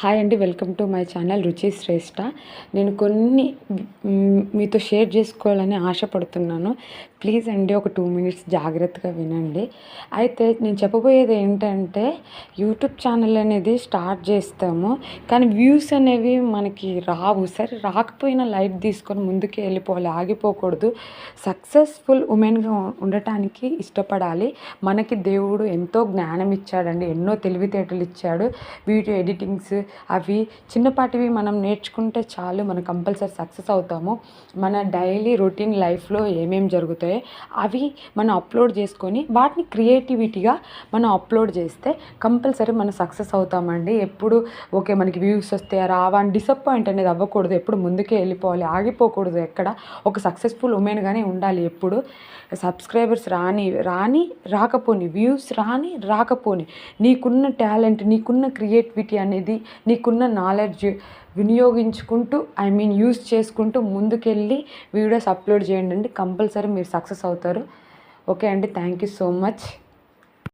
Hi అండి, welcome to my channel రుచి శ్రేష్ఠ. నేను కొన్ని మీతో షేర్ చేసుకోవాలని ఆశపడుతున్నాను. ప్లీజ్ అండి, ఒక 2 మినిట్స్ జాగ్రత్తగా వినండి. అయితే నేను చెప్పబోయేది ఏంటంటే, యూట్యూబ్ ఛానల్ అనేది స్టార్ట్ చేస్తాము, కానీ వ్యూస్ అనేవి మనకి రావు. సరే, రాకపోయినా లైట్ తీసుకొని ముందుకే వెళ్ళిపోవాలి, ఆగిపోకూడదు. సక్సెస్ఫుల్ ఉమెన్గా ఉండటానికి ఇష్టపడాలి. మనకి దేవుడు ఎంతో జ్ఞానం ఇచ్చాడండి, ఎన్నో తెలివితేటలు ఇచ్చాడు. వీడియో ఎడిటింగ్స్ అవి చిన్నపాటివి మనం నేర్చుకుంటే చాలు, మనం కంపల్సరీ సక్సెస్ అవుతాము. మన డైలీ రొటీన్ లైఫ్లో ఏమేమి జరుగుతాయో అవి మనం అప్లోడ్ చేసుకొని వాటిని క్రియేటివిటీగా మనం అప్లోడ్ చేస్తే కంపల్సరీ మనం సక్సెస్ అవుతామండి. ఎప్పుడు ఓకే మనకి వ్యూస్ వస్తే రావా అని డిసప్పాయింట్ అనేది అవ్వకూడదు. ఎప్పుడు ముందుకే వెళ్ళిపోవాలి, ఆగిపోకూడదు. ఎక్కడ ఒక సక్సెస్ఫుల్ ఉమెన్గానే ఉండాలి. ఎప్పుడు సబ్స్క్రైబర్స్ రాని రాకపోని, వ్యూస్ రాకపోని, నీకున్న టాలెంట్, నీకున్న క్రియేటివిటీ అనేది, నీకున్న నాలెడ్జ్ వినియోగించుకుంటూ యూస్ చేసుకుంటూ ముందుకెళ్ళి వీడియోస్ అప్లోడ్ చేయండి. కంపల్సరీ మీరు సక్సెస్ అవుతారు. ఓకే అండి, థ్యాంక్ యూ సో మచ్.